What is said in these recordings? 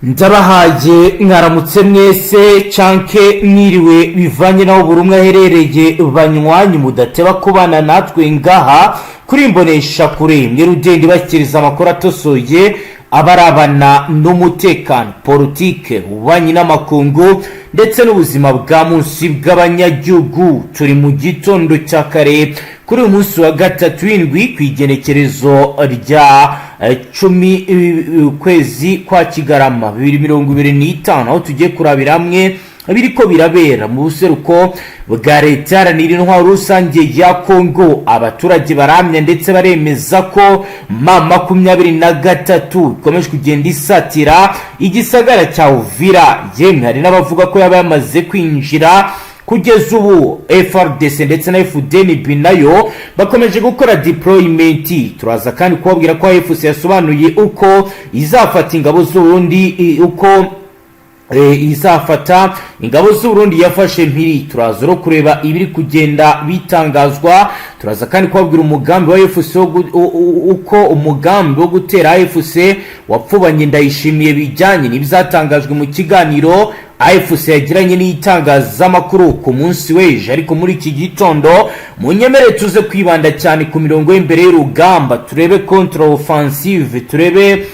Ndabahaye mwaramutse mwese canke mwiriwe bivanye naho buri umwe aherereye banywanyi mudateba kubana natwe ngaha kuri imbonesha kure mwe rugende bashyikiriza amakuru atosoye abarabana n'umutekano politique ububanyi n'amakungu ndetse n'ubuzima bwa munsi bw'abanyagihugu. Turi mu gitondo cya kare kuri uyu munsi wa gatatu w'indwi kwigenekerezo rya 10 kwezi kwa Kigarama 2025 aho tugiye kurabira hamwe biriko birabera mu buseruko bwa leta iharanira intwaro rusange ya Kongo. Abaturage baramya ndetse baremeza ko M23 ikomeje kugenda isatira igisagara cya Uvira. Yemwe hari n'abavuga ko yaba yamaze kwinjira kugeza ubu. Fardc ndetse na Fdnb nayo bakomeje gukora deployment. Turaza kandi kubabwira ko AVIS yasobanuye uko izafata ingabo z'u Burundi, uko izafata ingabo z'u Burundi yafashe mpiri. Turaza ro kureba ibiri kugenda bitangazwa. Turaza kandi kubabwira umugambi wa AVIS uko umugambi wo gutera AVIS wapfubanye Ndayishimiye bijyanye n'ibizatangajwe mu kiganiro AVIS yagiranye n'itangazamakuru ku munsi w'ejo. Ariko muri iki gitondo munyemere tuze kwibanda cyane ku mirongo y'imbere y'urugamba, turebe contre offensive, turebe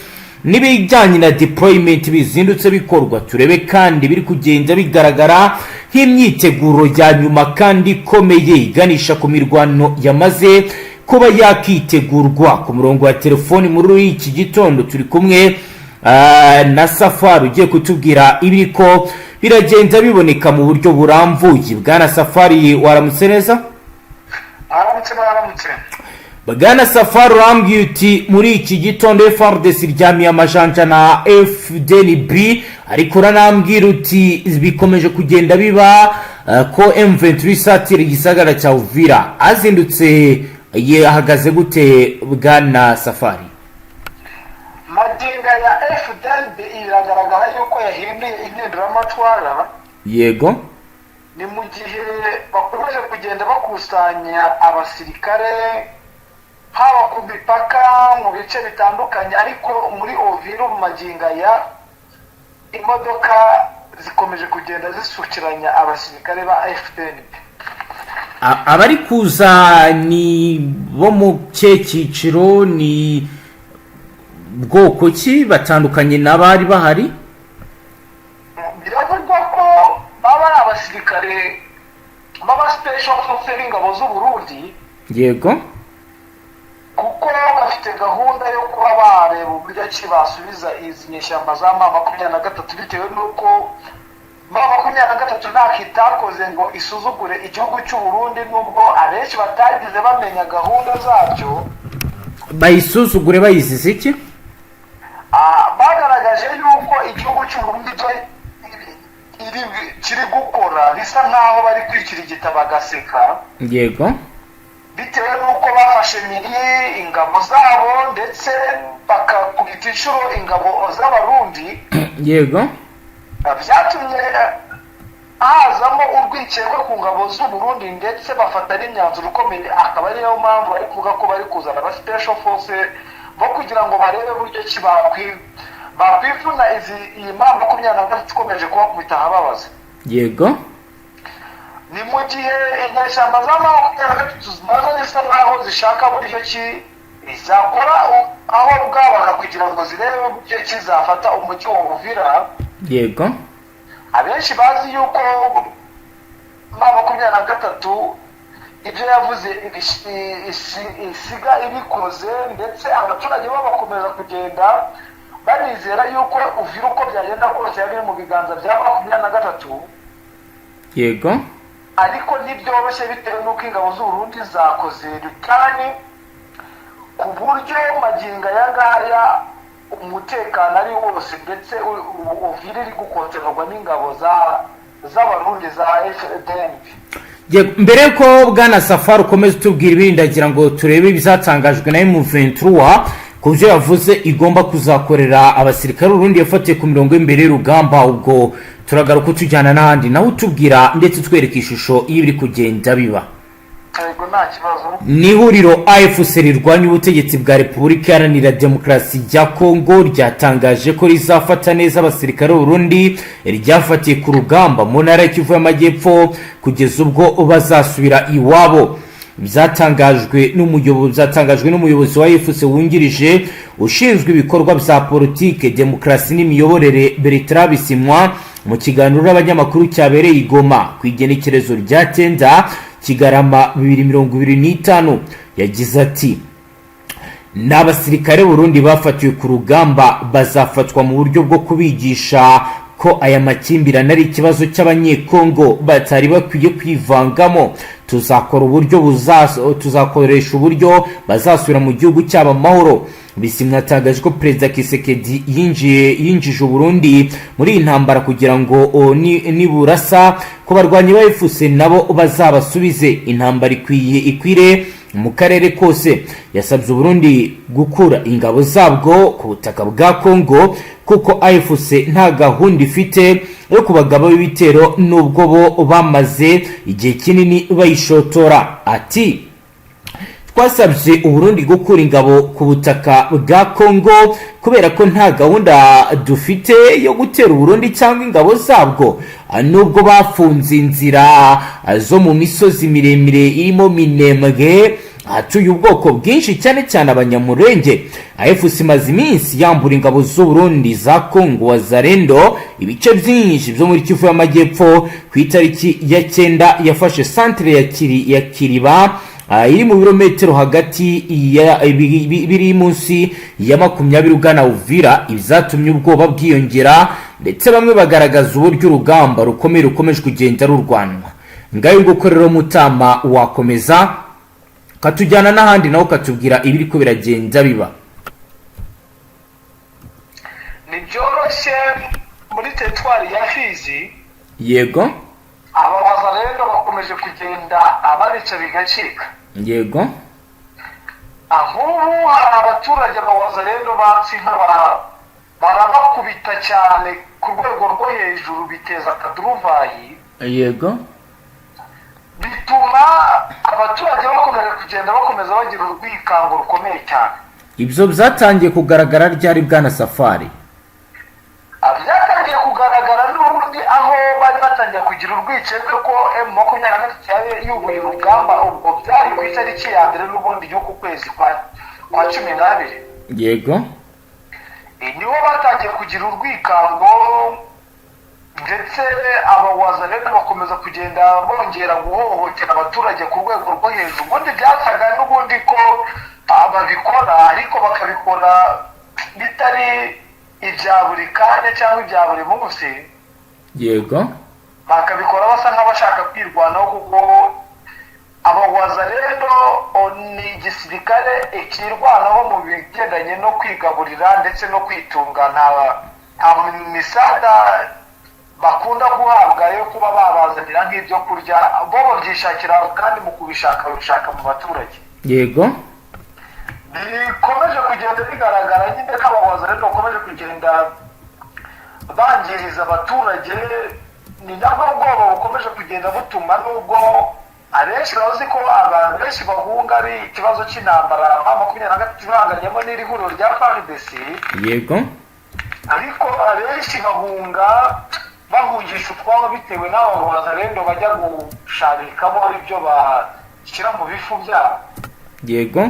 n'ibijyanye na deployment bizindutse bikorwa, turebe kandi biri kugenda bigaragara nk'imyiteguro ya nyuma kandi ikomeye iganisha ku mirwano yamaze kuba yakitegurwa. Ku murongo wa telefoni muri iki gitondo turi kumwe na Safari ugiye kutubwira ibiriko biragenda biboneka mu buryo burambuye. Bwana Safari, waramutse neza? Aramutse. Bwana Safari, urambwiye uti muri iki gitondo Fardc ryamiye amajanja na Fdnb, ariko uranambwira uti bikomeje kugenda biba ko M23 isatira igisagara cya Uvira. Azindutse yahagaze gute Bwana Safari? Madinga ya Fdnb iragaragara yuko yahinduye impinduramatwara. Yego. Ni mu gihe bakomeje kugenda bakusanya abasirikare haba ku mipaka mu bice bitandukanye, ariko muri Uvira mu Madinga ya imodoka zikomeje kugenda zisukiranya abasirikare ba Fdnb. Abari kuza ni bo mu cyiciro, ni bwoko ki batandukanye n'abari bahari? Biravugwa ko baba ari abasirikare baba special forces b'ingabo z'u Burundi. Yego. Kuko bafite gahunda yo kuba bareba uburyo ki basubiza izi nyeshyamba za M23 bitewe n'uko M23 ntakitakoze ngo isuzugure igihugu cy'u Burundi, nubwo abenshi batagize bamenya gahunda zabyo. Bayisuzugure bayizize iki? Bagaragaje yuko igihugu cy'u Burundi kiri gukora bisa nkaho bari kwikirigita bagaseka. Yego. Bitewe n'uko bafashe miri ingabo zabo ndetse bakakubita inshuro ingabo z'abarundi. Yego. Byatumye hazamo urwikekwe ku ngabo z'u Burundi ndetse bafata n'imyanzuro ukomeye. Akaba ariyo mpamvu bari kuvuga ko bari kuzana aba special force bo kugira ngo barebe uburyo ki bakwifuna iyi M23 ikomeje kubakubita ahababaza. Yego. Ni mu gihe inyeshyamba za M23 zimaze zisa nkaho zishaka buryo ki izakora aho bwabaga kugira ngo zirebe uburyo ki zafata umujyi wa Uvira. Yego. Abenshi bazi yuko M23 ibyo yavuze isiga ibikoze, ndetse abaturage bo bakomeza kugenda banizera yuko Uvira uko byagenda kose yari mu biganza bya M23. Yego. Ariko ntibyoroshye bitewe n'uko ingabo z'u Burundi zakoze rutani ku buryo maginga ya ngaya umutekano ari wose, ndetse Uvira iri gukontororwa n'ingabo z'abarundi za Fdnb. Mbere ko Bwana Safari ukomeza utubwira ibindi, ndagira ngo turebe ibizatangajwe na M23 ku byo yavuze igomba kuzakorera abasirikare Burundi yafatiye ku mirongo y'imbere y'urugamba. Ubwo turagaruka tujyana n'ahandi naho utubwira ndetse twereka ishusho y'ibiri kugenda biba. yego nta kibazo. ni ihuriro AFC rirwanya ubutegetsi bwa Repubulika Iharanira Demokarasi ya Kongo ryatangaje ko rizafata neza abasirikare b'Uburundi ryafatiye ku rugamba mu ntara y'Kivu y'Amajyepfo kugeza ubwo bazasubira iwabo. Byatangajwe n'umuyobozi wa AFC wungirije ushinzwe ibikorwa bya politike, demokarasi n'imiyoborere Bertrand Bisimwa mu kiganiro n'abanyamakuru cyabereye i Goma ku igenekerezo rya 9 Kigarama 2025. yagize ati n'abasirikare Burundi bafatiwe ku rugamba bazafatwa mu buryo bwo kubigisha ko aya makimbirane ari ikibazo cy'abanyekongo batari bakwiye kwivangamo. tuzakoresha uburyo bazasubira mu gihugu cyabo amahoro. Bisimwa yatangaje ko Perezida Kisekedi yinjije Burundi muri iyi ntambara kugira ngo niburasa ko barwanyi ba AFC nabo bazabasubize intambara ikwire mu karere kose. Yasabye Burundi gukura ingabo zabwo ku butaka bwa Kongo kuko AFC nta gahunda ifite yo kubagaba ibitero nubwo bo bamaze igihe kinini bayishotora. Ati twasabye Burundi gukura ingabo ku butaka bwa Kongo kubera ko nta gahunda dufite yo gutera Burundi cyangwa ingabo zabwo, nubwo bafunze inzira zo mu misozi miremire irimo Minembwe hatuye ubwoko bwinshi cyane cyane abanyamurenge. AFC imaze iminsi yambura ingabo z'u Burundi za Kongo Wazalendo ibice byinshi byo muri Kivu y'Amajyepfo. Ku itariki ya 9 yafashe centre ya Kiriba iri mu birometero hagati biri munsi ya 20 ugana Uvira. Ibyatumye ubwoba bwiyongera ndetse bamwe bagaragaza uburyo urugamba rukomeje kugenda rurwanwa. Ngayo gukorera Mutama wakomeza katujyana n'ahandi naho katubwira ibiri ko biragenda biba. Ni byoroshye muri teritwari ya Fizi. Yego. Ababaza rero bakomeje kugenda ababica bigacika. Yego. Ahubwo hari abaturage babaza rero batsinda barabakubita cyane ku rwego rwo hejuru biteza akaduruvayi. Yego. Bituma abaturage bakomeza bagira urwikango rukomeye cyane. Ibyo byatangiye kugaragara ryari bwana Safari? Byatangiye kugaragara n'ubundi aho bari batangiye kugira urwikekwe ko M23 yubuye urugamba ubwo byari ku itariki ya mbere n'ubundi y'uku kwezi kwa 12. Yego. Niho batangiye kugira urwikango ndetse abawaza rero bakomeza kugenda bongera guhohotera abaturage ku rwego rwo hejuru. Ubundi byasaga n'ubundi ko babikora ariko bakabikora bitari ibya buri kanya cyangwa ibya buri munsi. Yego. Bakabikora basa nk'abashaka kwirwanaho kuko abawaza rero ni igisirikare ikirwanaho mu bigendanye no kwigaburira ndetse no kwitunga. Nta misada bakunda guhabwa yo kuba babazanira nk'ibyo kurya, bo babyishakira kandi mu kubishaka babishaka mu baturage. Yego. Bikomeje kugenda bigaragara nyine ko abawaza rero bakomeje kugenda bangiriza abaturage. Ni nabwo ubwoba bukomeje kugenda butuma nubwo abenshi bazi ko abantu benshi bahunga ari ikibazo cy'intambara 2023 ihanganyemo n'iri huriro rya Fardc. Yego. Ariko abenshi bahunga bahungisha utwabo bitewe n'abawaza rero bajya gusharikamo ibyo bashyira mu bifu byabo. Yego.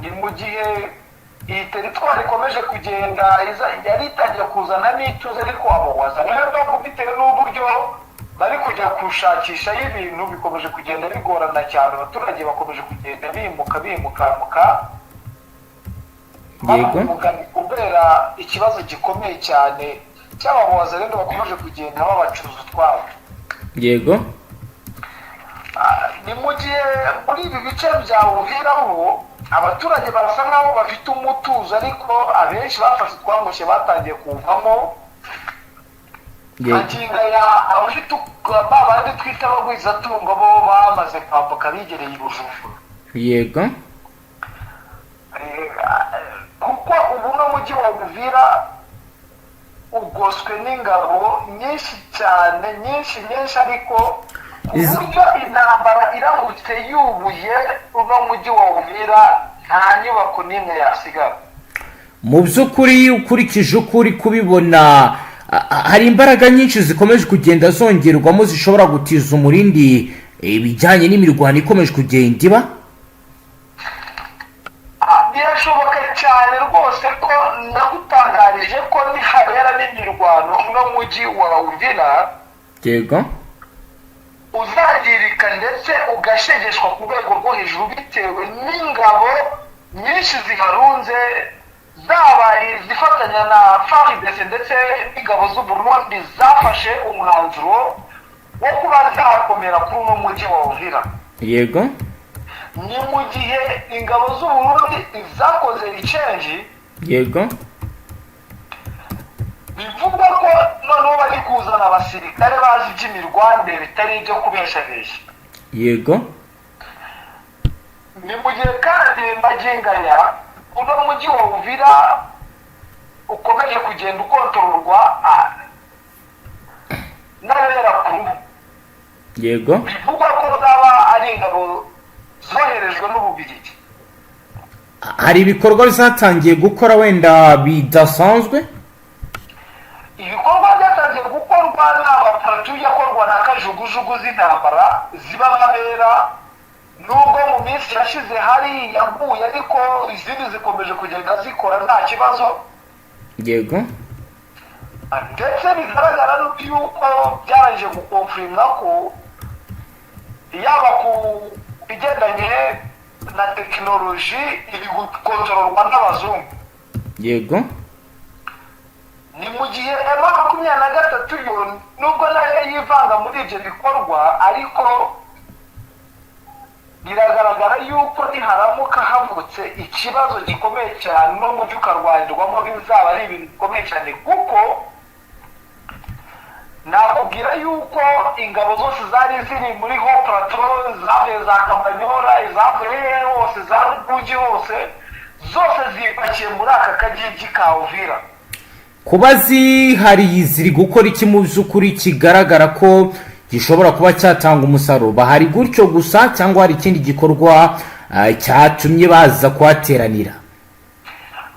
Ni mu gihe iyi teritwari ikomeje kugenda yari itangiye kuzana n'ituze ariko abawaza rero bitewe n'uburyo bari kujya gushakisha ibintu bikomeje kugenda bigorana cyane. Abaturage bakomeje kugenda bimuka. Yego. Kubera ikibazo gikomeye cyane cy'abawaza rero bakomeje kugenda babacuruza utwabo. Yego. Ni mu gihe muri ibi bice bya Uvira abaturage barasa nkaho bafite umutuzo ariko abenshi bafashe utwangushye batangiye kuvamo. Aginga ya abafite babandi twita abagwizatungo bo bamaze kwambuka bigereye Bujumbura. Yego. Kuko ubu no mujyi wa Uvira ugoswe n'ingabo nyinshi cyane nyinshi ariko uburyo intambara iramutse yubuye uno mujyi wa Uvira nta nyubako n'imwe yasigara. Mu by'ukuri ukurikije ukuri kubibona hari imbaraga nyinshi zikomeje kugenda zongerwamo zishobora gutiza umurindi ibijyanye n'imirwano ikomeje kugenda iba. Birashoboka cyane rwose ko nagutangarije ko nihabera n'imirwano uno mujyi wa Uvira yego uzagirika ndetse ugashegeshwa ku rwego rwo hejuru bitewe n'ingabo nyinshi ziharunze zabaye zifatanya na Fardc ndetse n'ingabo z'u Burundi zafashe umwanzuro wo kuba zakomera kuri uno mujyi wa Uvira. yego Ni mu gihe ingabo z'u Burundi zakoze icyenji yego bivugwa ko noneho bari kuzana abasirikare bazi iby'imirwanire bitari ibyo kubeshabesha. yego Ni mu gihe kandi magingaya uno mujyi wa Uvira ukomeje kugenda ukontororwa n'abera kuru. yego Bivugwa ko zaba ari ingabo zoherejwe n'Ububiligi. hari ibikorwa zatangiye gukora wenda bidasanzwe. Ibikorwa byatangiye gukorwa n'abaparatuye akorwa na kajugujugu z'intambara ziba babera, nubwo mu minsi yashize hari yaguye ariko izindi zikomeje kugenda zikora nta kibazo. yego Ndetse bigaragara yuko byaraje gukonfirima ko yaba ku bigendanye na tekinoloji iri gukontororwa n'abazungu. yego Ni mu gihe M23 yo nubwo nayo yivanga muri ibyo bikorwa ariko biragaragara yuko niharamuka havutse ikibazo gikomeye cyane no mu by'ukarwanirwamo bizaba ari ibintu bikomeye cyane, kuko nakubwira yuko ingabo zose zari ziri muri ho plateau zavuye za Kamanyora izavuye hose za Rugungi hose zose zipakiye muri aka kagigi ka Uvira. kuba zihari ziri gukora iki mu by'ukuri kigaragara ko gishobora kuba cyatanga umusaruro? Bahari gutyo gusa cyangwa hari ikindi gikorwa cyatumye baza kuhateranira?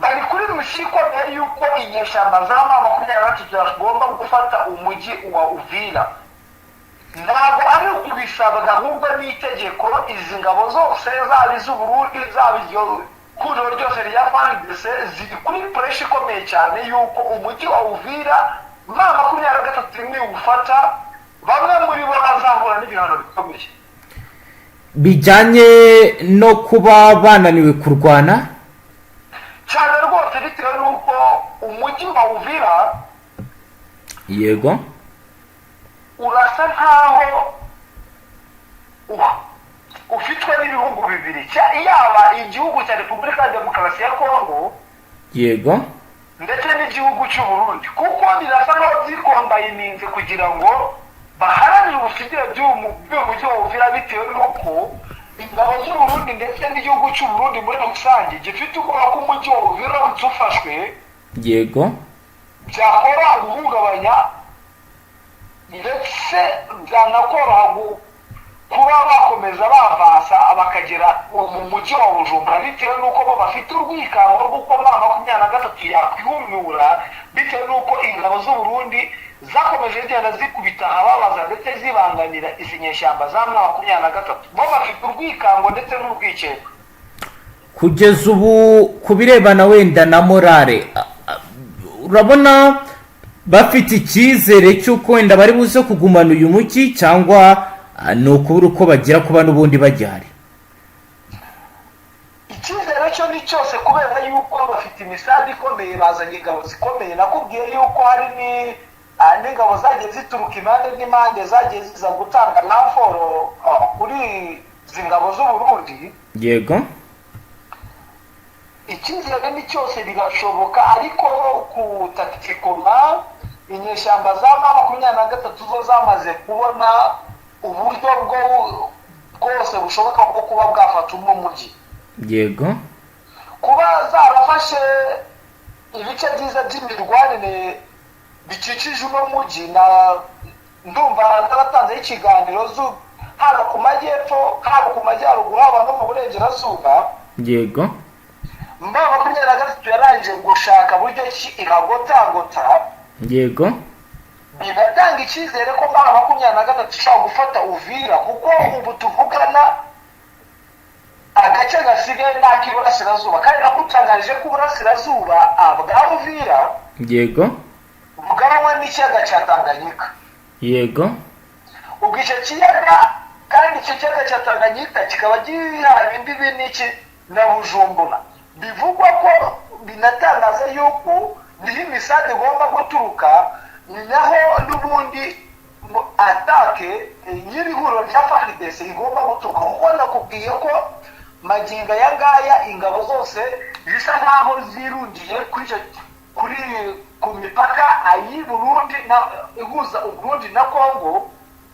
Bari kuri mushiko yuko inyeshyamba za M23 zagomba gufata umujyi wa Uvira. Ntabwo ari ukubisaba ahubwo n'itegeko izi ngabo zose zaba iz'u Burundi zaba kuriro ryose rya Fardc ziri kuri pressure ikomeye cyane yuko umujyi wa Uvira M23 ni ufata bamwe muri bo bazahura n'ibihano bikomeye bijyanye no kuba bananiwe kurwana cyane rwose, bitewe n'uko umujyi wa Uvira yego urasa nkaho ufitwe n'ibihugu bibiri, yaba igihugu cya Repubulika ya Demokarasi ya Kongo yego ndetse n'igihugu cy'u Burundi, kuko birasa nkaho zikombayininze kugira ngo baharanire ubusugire bw'uyu mujyi wa Uvira, bitewe n'uko ingabo z'u Burundi ndetse n'igihugu cy'u Burundi muri rusange gifite ubwoba ko umujyi wa Uvira ufashwe yego byakora guhungabanya ndetse byanakoroha kuba bakomeza bavasa bakagera mu mujyi wa Bujumbura, bitewe n'uko bo bafite urwikango rw'uko M23 yakwihumura, bitewe n'uko ingabo z'u Burundi zakomeje zigenda zikubita ababaza ndetse zibangamira izi nyeshyamba za M23. Bo bafite urwikango ndetse n'urwikekwe. kugeza ubu ku birebana wenda na morale urabona bafite icyizere cy'uko wenda bari buze kugumana uyu mujyi cyangwa ni ukubura uko bagira kuba n'ubundi bagihari? Icyizere cyo ni cyose kubera yuko bafite imisanzu ikomeye, bazanye ingabo zikomeye. Nakubwiye yuko hari n'ingabo zagiye zituruka impande n'impande zagiye ziza gutanga n'aforo kuri izi ngabo z'u Burundi. yego Icyizere ni cyose birashoboka, ariko ku takitikoma inyeshyamba za M23 zo zamaze kubona uburyo bwose bushoboka bwo kuba bwafata umujyi. yego Kuba zarafashe ibice byiza by'imirwanire bikikije uno mujyi ndumva n'abatanze ikiganiro haba ku majyepfo haba ku majyaruguru haba no mu burengerazuba. Yego. Mbaba makumyabiri na gatatu yarangije gushaka buryo ki iragotagota. Yego. Bigatanga icyizere ko mbaba makumyabiri na gatatu ishobora gufata Uvira kuko ubu tuvugana agace gasigaye n'ak'iburasirazuba kandi nakutangarije ko uburasirazuba bwa Uvira. Yego. Bugabanywa n'ikiyaga cya Tanganyika. Yego. Ubwo icyo kiyaga kandi icyo kiyaga cya Tanganyika kikaba gihana imbibi n'iki na Bujumbura. Bivugwa ko binatangaza yuko niho imisade igomba guturuka, ni naho n'ubundi atake y'ibihuro bya Fardc igomba guturuka kuko nakubwiye ko maginga ya ngaya ingabo zose bisa nkaho zirungiye kuri ku mipaka ayi Burundi na ihuza Burundi na Kongo.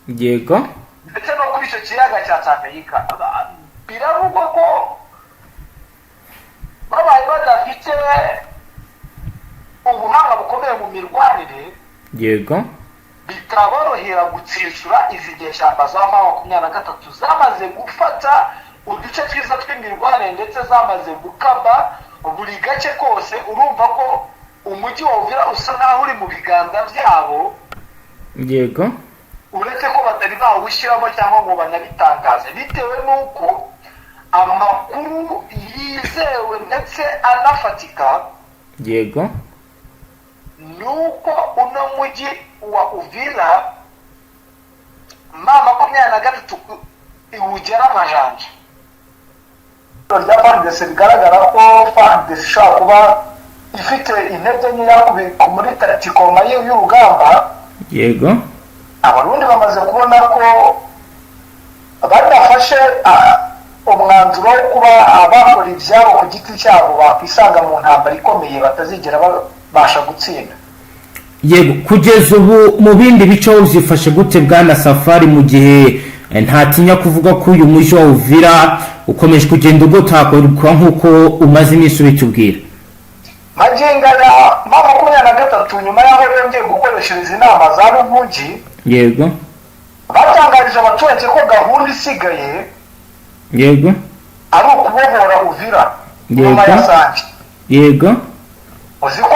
Yego. Ndetse no kuri icyo kiyaga cya Tanganyika biravugwa ko babaye badafite ubuhanga bukomeye mu mirwanire. Yego. Bitaborohera gutsitsura izi nyeshyamba za makumyabiri na gatatu zamaze gufata uduce twiza tw'imirwanire ndetse zamaze gukaba buri gace kose. Urumva ko umujyi wa Uvira usa nkaho uri mu biganza byabo. Yego. Uretse ko batari bawushyiramo cyangwa ngo banabitangaze bitewe n'uko amakuru yizewe ndetse anafatika. Yego. Nuko uno mujyi wa Uvira makumyabiri na gatatu iwugera amajanja. Rya Fardc bigaragara ko Fardc ishobora kuba ifite intege nkeya muri taktikoma y'urugamba. Yego. Abarundi bamaze kubona ko badafashe umwanzuro wo kuba abakora ibyabo ku giti cyabo bakwisanga mu ntambara ikomeye batazigera babasha gutsinda. Yego, kugeza ubu mu bindi bice uzifashe gute bwana Safari mu gihe ntatinya kuvuga ko uyu mujyi wa Uvira ukomeje kugenda ugotakorwa nk'uko umaze iminsi ubitubwira? Maginga ya makumyabiri na gatatu nyuma y'aho yongeye gukoreshereza inama za Burundi. Yego. Batangarije abaturage ko gahunda isigaye. Yego. Ari ukubohora Uvira. Yego. Yego. Uzi ko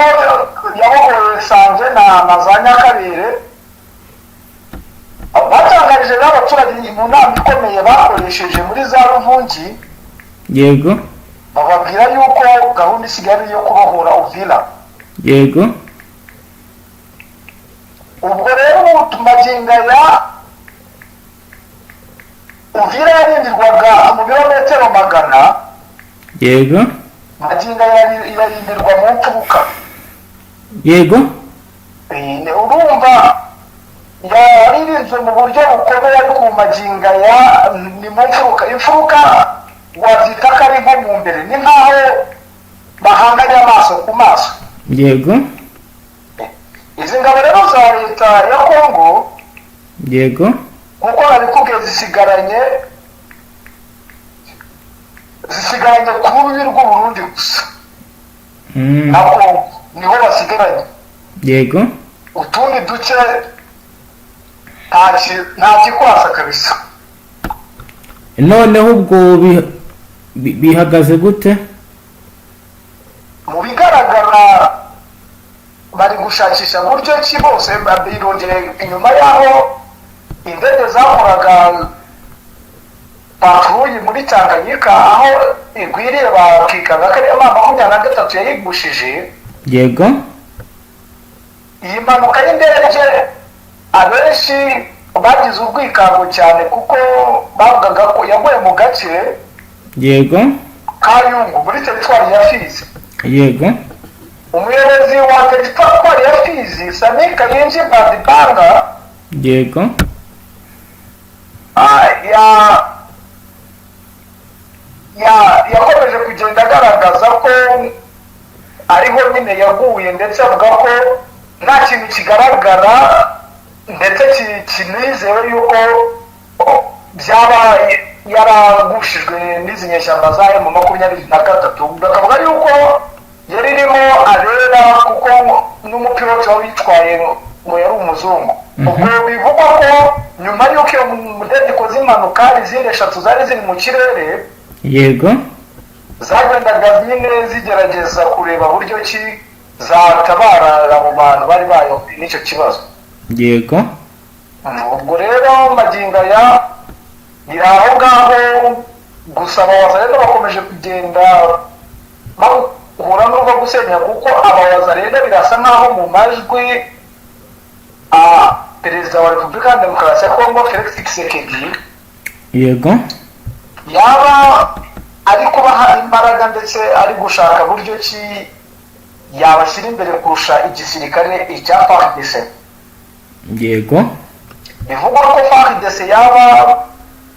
yabohorewe Sange na za Nyakabere. Batangarije n'abaturage mu nama ikomeye bakoresheje muri za Burundi. Yego. Bababwira yuko gahunda isigaye yo kubohora Uvira. Yego. Ubwo rero maginga ya Uvira yarindirwaga mu birometero 100. Yego. Maginga yarindirwa mu mfuruka. Yego. Urumva yaririnzwe mu buryo bukomeye ku maginga ya ni mu mfuruka. Imfuruka wazita ko ari nko mu mbere, ni nkaho bahanganye amaso ku maso. Yego. Izi ngabo rero za leta ya Kongo. Yego. Kuko babikubwiye zisigaranye ku rubibi rw'Uburundi gusa. Nako niho basigaranye. Yego. Utundi duce nta kikwasa kabisa. Noneho ubwo bihagaze gute? Mu bigaragara bari gushakisha buryo ki bose babirongeye inyuma yaho indege zakoraga patrouille muri Tanganyika aho igwiriye bakikaga ko ariyo makumyabiri na gatatu yayigushije. Yego. Iyi mpanuka y'indege abenshi bagize urwikango cyane kuko bavugaga ko yaguye mu gace. Yego. Kayungu muri teritwari ya Fizi. Yego. Umuyobozi wa teritwari ya Fizi Sami Kayenji Badibanga. Yego. Yakomeje kugenda agaragaza ko ariho nyine yaguye ndetse avuga ko nta kintu kigaragara ndetse kinizewe yuko byaba yaragushijwe n'izi nyeshyamba za M23. Bakavuga yuko yari irimo arera kuko n'umupiloti witwaye ngo yari umuzungu. Ubwo bivugwa ko nyuma y'uko iyo mudede ikoze impanuka izindi 3 zari ziri mu kirere, yego, zagendaga nyine zigerageza kureba buryo ki zatabara abo bantu bari bayo n'icyo kibazo. yego. Ubwo rero magingo ya aho ngaho gusa abawazarendo bakomeje kugenda bahura n'urwo gusenya, kuko abawazarendo birasa nk'aho mu majwi perezida wa Repubulika ya Demokarasi ya Kongo Felix Tshisekedi, yego, yaba ari kubaha imbaraga ndetse ari gushaka buryo ki yabashyira imbere kurusha igisirikare icya Fardc. yego. Bivugwa ko Fardc yaba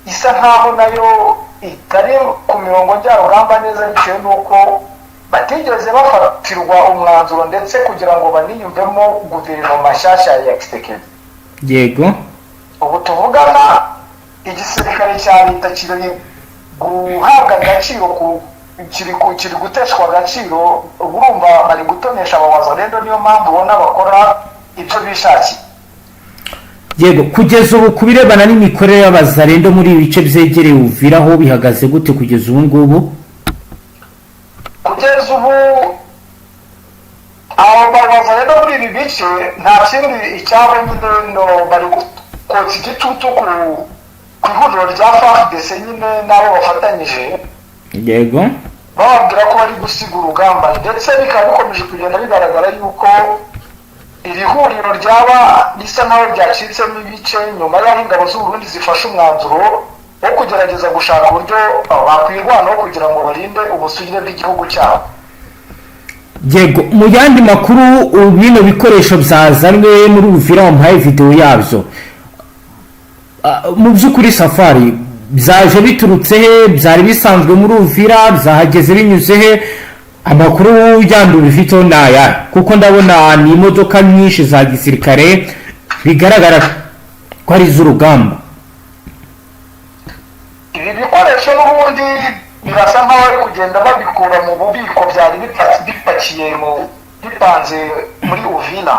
isa nkaho nayo itari ku mirongo njyarugamba neza, bitewe n'uko batigeze bafatirwa umwanzuro ndetse kugira ngo baniyumvemo guverinoma nshyashya ya Tshisekedi. yego. Ubu tuvugana igisirikare cya leta kiri guhabwa agaciro, kiri guteshwa agaciro. Urumva bari gutonesha abawazarendo, niyo mpamvu ubona bakora ibyo bishakiye. yego. kugeza ubu ku birebana n'imikorere y'abazarendo muri ibi bice byegereye Uvira aho bihagaze gute kugeza ubu ngubu? Kugeza ubu abo bawazarendo muri ibi bice nta kindi icyabo nyine bari kotsa igitutu ku ihuriro rya Fardc nyine n'abo bafatanyije, yego, bababwira ko bari gusiga urugamba, ndetse bikaba bikomeje kugenda bigaragara yuko iri huriro ryaba risa naho ryacitsemo ibice nyuma y'aho ingabo z'u Burundi zifashe umwanzuro wo kugerageza gushaka uburyo bakwirwanaho kugira ngo barinde ubusugire bw'igihugu cyabo. yego. mu yandi makuru, bino bikoresho byazanwe muri Uvira wampaye video yabyo, mu by'ukuri safari byaje biturutse he? byari bisanzwe muri Uvira? byahageze binyuze he? amakuru yandi bifiteho naya, kuko ndabona ni imodoka nyinshi za gisirikare bigaragara ko ari iz'urugamba. Ibi bikoresho n'ubundi birasa nkaho bari kugenda babikura mu bubiko byari bipakiye bipanze muri Uvira.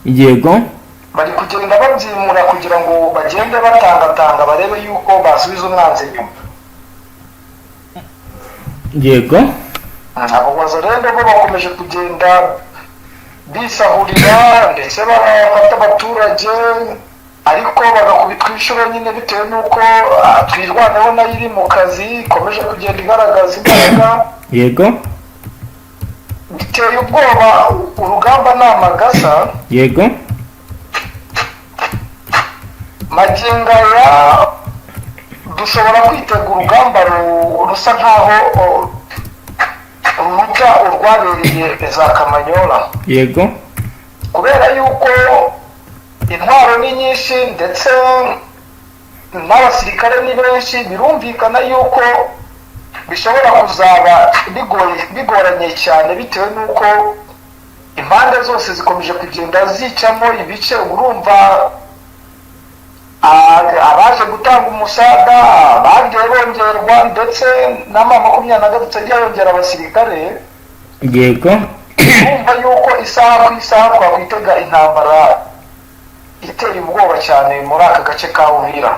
yego, bari kugenda babyimura kugira ngo bagende batangatanga barebe yuko basubiza umwanzi inyuma. yego. Abo bazarendo bo bakomeje kugenda bisahurira ndetse barafata abaturage, ariko bagakubitwa inshuro nyine bitewe n'uko twirwanaho nayo iri mu kazi ikomeje kugenda igaragaza imbaraga. yego, biteye ubwoba, urugamba ni amagasa. yego. magingo aya dushobora kwitega urugamba rusa nkaho ruruta urwabereye za Kamanyola. yego, kubera yuko intwaro ni nyinshi ndetse n'abasirikare ni benshi, birumvikana yuko bishobora kuzaba bigoranye cyane, bitewe n'uko impande zose zikomeje kugenda zicamo ibice. urumva abaje gutanga umusada bagiye bongerwa, ndetse n'ama23 agiye yongera abasirikare. yego. urumva yuko isaha ku isaha twakwitega intambara iteye ubwoba cyane muri aka gace ka Uvira.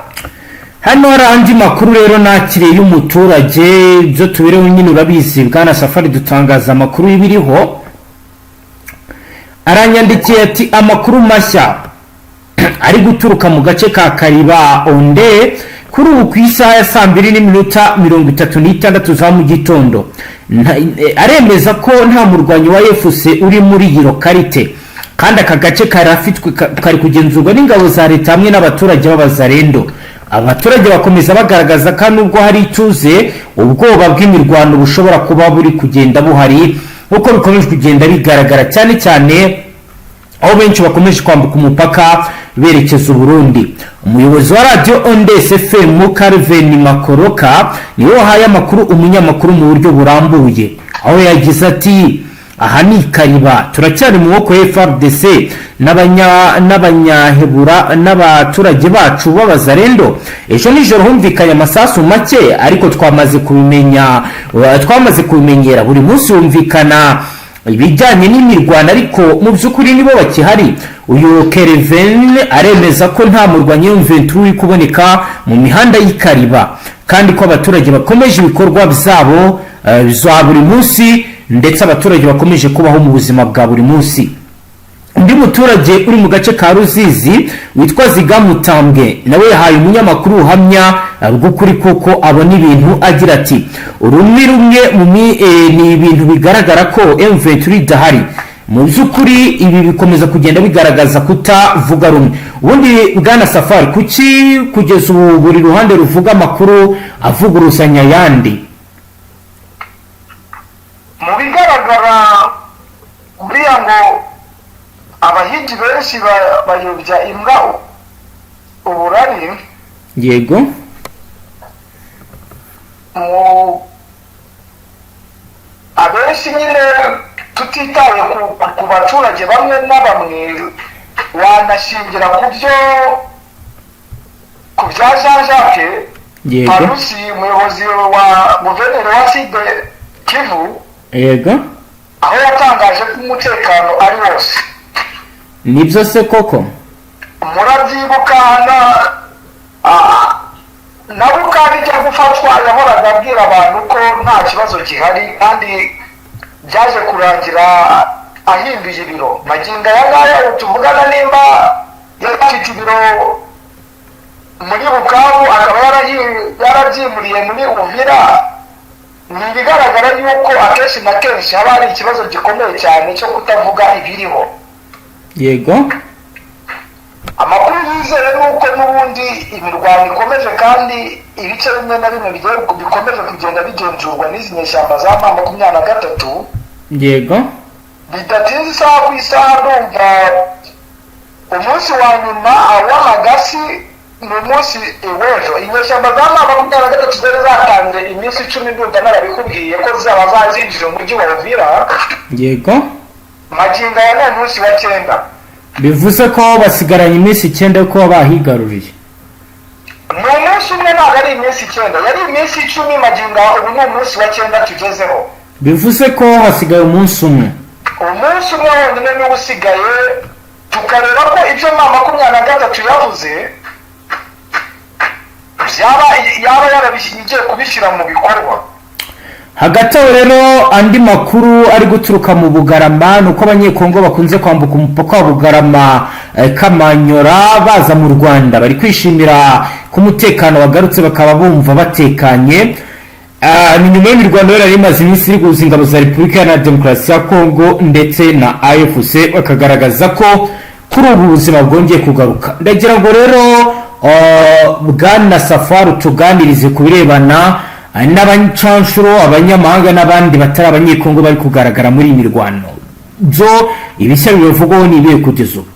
hano hari andi makuru rero nakiriye y'umuturage, ibyo tubireho nyine urabizi bwana Safari, dutangaza amakuru y'ibiriho. aranyandikiye ati amakuru mashya ari guturuka mu gace ka Kariba Onde kuri ubu ku isaha ya 2:36 za mu gitondo. aremeza ko nta murwanyi wa FC uri muri iyi lokalite, kandi aka gace kari kugenzurwa n'ingabo za leta hamwe n'abaturage b'abazarendo. abaturage bakomeza bagaragaza ko nubwo hari ituze, ubwoba bw'imirwano bushobora kuba buri kugenda buhari, uko bikomeje kugenda bigaragara cyane cyane aho benshi bakomeje kwambuka umupaka berekeza Burundi. umuyobozi wa radio Ondes FM Calvin Makoroka niwe wahaye amakuru umunyamakuru mu buryo burambuye, aho yagize ati aha ni Kariba, turacyari mu maboko ya Fardc n'abanyahebura n'abaturage bacu b'abazarendo. ejo nijoro humvikanye amasasu make, ariko twamaze kubimenyera, buri munsi humvikana ibijyanye n'imirwano, ariko mu by'ukuri nibo bakihari. Uyu Kelvin aremeza ko nta murwanyi w'M23 uri kuboneka mu mihanda y'Ikariba, kandi ko abaturage bakomeje ibikorwa byabo za buri munsi, ndetse abaturage bakomeje kubaho mu buzima bwa buri munsi. Undi muturage uri mu gace ka Ruzizi witwa Zigamutambwe nawe yahaye umunyamakuru uhamya rw'ukuri kuko abona ibintu, agira ati urumwe ni ibintu bigaragara ko M23 idahari. Mu by'ukuri ibi bikomeza kugenda bigaragaza kutavuga rumwe. Ubundi Bwana Safari, kuki kugeza ubu buri ruhande ruvuga amakuru avuguruzanya yandi? Mu bigaragara buriya ngo abahigi benshi bayobya imbwa uburari. Yego. Abenshi nyine tutitaye ku baturage bamwe na bamwe, wanashingira ku bya Jean Jacques Parusi, umuyobozi wa guverineri wa Sud Kivu. Yego. Aho yatangaje ko umutekano ari wose. Nibyo se koko? Murabyibuka nabo kandi cyo gufatwa yahoraga abwira abantu ko nta kibazo gihari, kandi byaje kurangira ahinduye ibiro. Magingo aya ngaya tuvugana nimba yafite ibiro muri Bukavu, akaba yarabyimuriye muri Uvira. Ni ibigaragara yuko akenshi na kenshi haba hari ikibazo gikomeye cyane cyo kutavuga ibiriho. Yego. Amakuru yizeye nuko n'ubundi imirwano ikomeje, kandi ibice bimwe na bimwe bikomeje kugenda bigenzurwa n'izi nyeshyamba za M23. Yego. Bidatinze isaha ku isaha ndumva umunsi wa nyuma w'amagasi ni umunsi w'ejo. Inyeshyamba za M23 zari zatanze iminsi 10, ndumva narabikubwiye ko zaba zazinjira mu mujyi wa Uvira. Yego. Magingo aya ni umunsi wa 9. Bivuze ko basigaranye iminsi 9 ko bahigaruriye. Ni umunsi umwe, ntabwo ari iminsi 9, yari iminsi 10. Magingo ubu ni umunsi wa 9 tugezeho. Bivuze ko hasigaye umunsi umwe. Umunsi umwe wonyine niwo usigaye, tukareba ko ibyo M23 yavuze yaba yarabishyigikiye kubishyira mu bikorwa. Hagati aho rero andi makuru ari guturuka mu Bugarama nuko abanyekongo bakunze kwambuka umupaka wa Bugarama Kamanyora baza mu Rwanda, bari kwishimira ko umutekano wagarutse, bakaba bumva batekanye. Ni nyuma y'imirwano yari imaze iminsi iri guhuza ingabo za Repubulika Iharanira Demokarasi ya Kongo ndetse na AFC, bakagaragaza ko kuri ubu buzima bwongeye kugaruka. Ndagira ngo rero Bwana Safari tuganirize ku birebana n'abancanshuro, abanyamahanga n'abandi batari abanyekongo bari kugaragara muri imirwano. Byo ibishya bivugwaho ni ibihe kugeza ubu?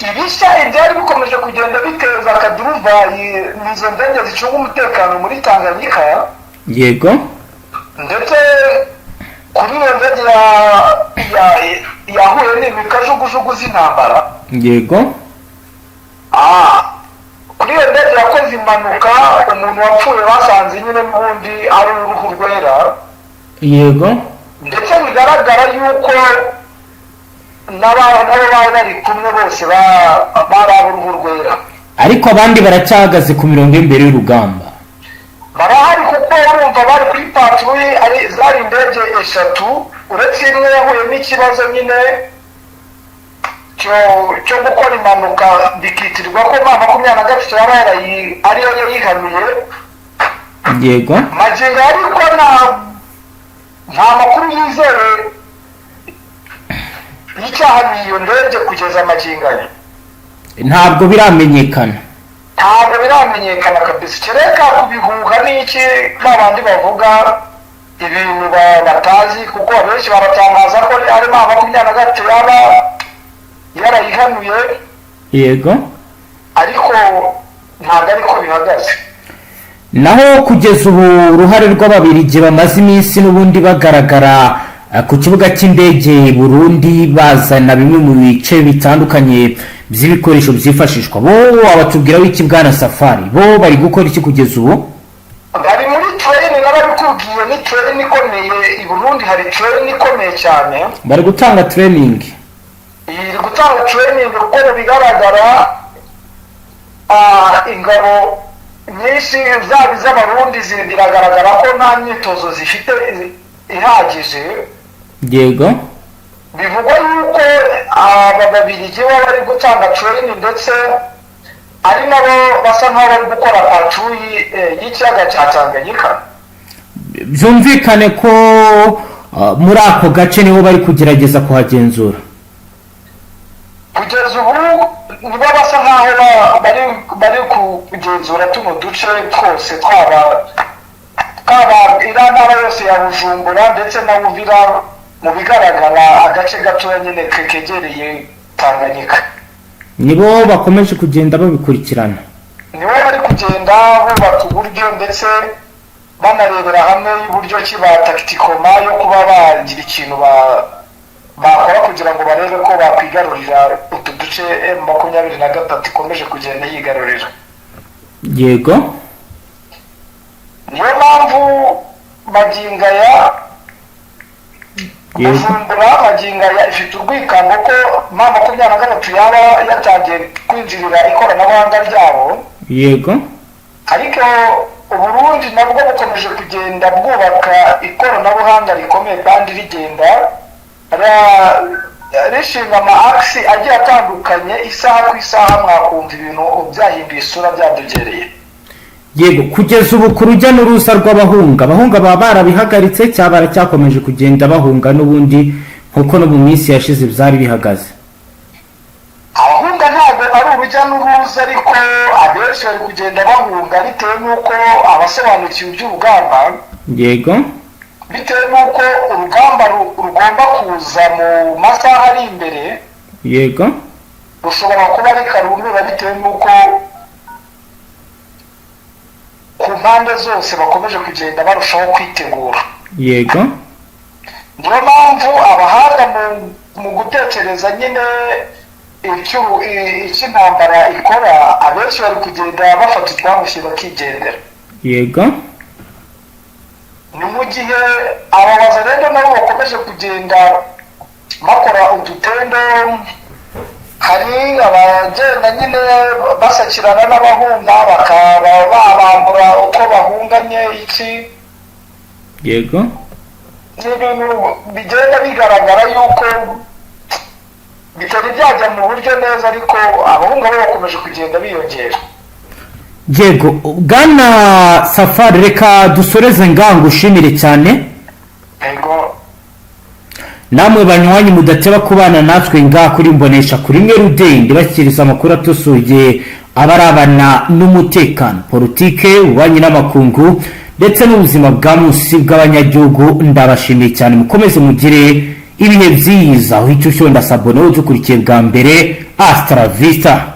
Ibishya ibyari bikomeje kugenda biteza akaduruvayi nizo ndege zicunga umutekano muri Tanganyika. Yego. Ndetse kuri iyo ndege yahuye n'imikajugujugu z'intambara. Yego. Kuri iyo ndege yakoze impanuka, umuntu wapfuye basanze nyine n'ubundi ari uruhu rwera. Yego. Ndetse bigaragara yuko n'abo bari kumwe bose bari uruhu rwera, ariko abandi baracyahagaze ku mirongo y'imbere y'urugamba. barahari kuko urumva bari kuri patrouille, ari zari indege 3, uretse imwe yahuye n'ikibazo nyine cyo gukora impanuka, bikitirirwa ko M23 yaba ariyo yihanuye. Yego. Magingo ariko nta makuru yizewe y'icyaha n'iyo ndege kugeza magingo aya. Ntabwo biramenyekana. Ntabwo biramenyekana kabisa. Kereka kubihuha n'iki babandi bavuga ibintu batazi, kuko benshi baratangaza ko ari M23 yaba yarayihanuye. Yego. Ariko ntabwo ariko bihagaze. Naho kugeza ubu uruhare rw'Ababiligi bamaze iminsi n'ubundi bagaragara ku kibuga cy'indege Burundi bazana bimwe mu bice bitandukanye by'ibikoresho byifashishwa. Bo abatubwira w'iki Bwana Safari, bo bari gukora iki kugeza ubu? Bari muri train, n'ababikubwiye ni train ikomeye i Burundi Burundi hari training ikomeye cyane, bari gutanga training, iri gutanga training uko bigaragara. Ingabo nyinshi zaba iz'abarundi biragaragara ko nta myitozo zifite ihagije. yego, bivugwa yuko aba babirigi baba bari gutanga training ndetse ari nabo basa nk'aho bari gukora patrouille y'ikiyaga cya Tanganyika. byumvikane ko muri ako gace niho bari kugerageza kuhagenzura. Kugeza ubu nibo basa nk'aho bari kugenzura tuno duce twose twaba iriya ntara yose ya Bujumbura ndetse na Uvira, mu bigaragara agace gatoya nyine kegereye Tanganyika. Nibo bakomeje kugenda babikurikirana, nibo bari kugenda bubaka uburyo ndetse banarebera hamwe uburyo ki ba tacticoma yo kuba bagira ikintu bakora kugira ngo barebe ko bakwigarurira utu duce M23 ikomeje kugenda yigarurira. yego, niyo mpamvu magingaya Bujumbura magingaya ifite urwikanga ko M23 yaba yatangiye kwinjirira ikoranabuhanga ryabo. yego, ariko Uburundi nabwo bukomeje kugenda bwubaka ikoranabuhanga rikomeye kandi rigenda rishinga ama-axe agiye atandukanye, isaha ku isaha mwakumva ibintu byahinduye isura byadugereye. yego. Kugeza ubu ku rujya n'uruza rw'abahunga baba barabihagaritse cyangwa baracyakomeje kugenda bahunga n'ubundi nkuko no mu minsi yashize byari bihagaze? Abahunga ntabwo ari urujya n'uruza, ariko abenshi bari kugenda bahunga bitewe n'uko abasobanukiwe iby'urugamba. yego, bitewe n'uko urugamba rugomba kuza mu masaha ari imbere. yego, rushobora kuba rikarundura bitewe n'uko ku mpande zose bakomeje kugenda barushaho kwitegura. yego, niyo mpamvu abahanga mu gutekereza nyine icyo intambara ikora, abenshi bari kugenda bafata utwamushyi bakigendera. yego, ni mu gihe ababaza rero nabo bakomeje kugenda bakora udutendo. hari abagenda nyine basakirana n'abahunga bakaba babambura uko bahunganye iki. yego, ni ibintu bigenda bigaragara yuko bitari byajya mu buryo neza, ariko abahunga bo bakomeje kugenda biyongera. yego. Bwana Safari, reka dusoreze ngaho ushimire cyane. yego, namwe banywanyi mudateba kubana natwe ngaha kuri mbonesha kuri mwe rudende bashyikiriza amakuru atusuye abarabana n'umutekano, politike, ububanyi n'amakungu ndetse n'ubuzima bwa munsi bw'abanyagihugu. Ndabashimiye cyane, mukomeze mugire ibihe byiza. Uhita ushonda sabone udukurikiye bwa mbere. Hasta la vista.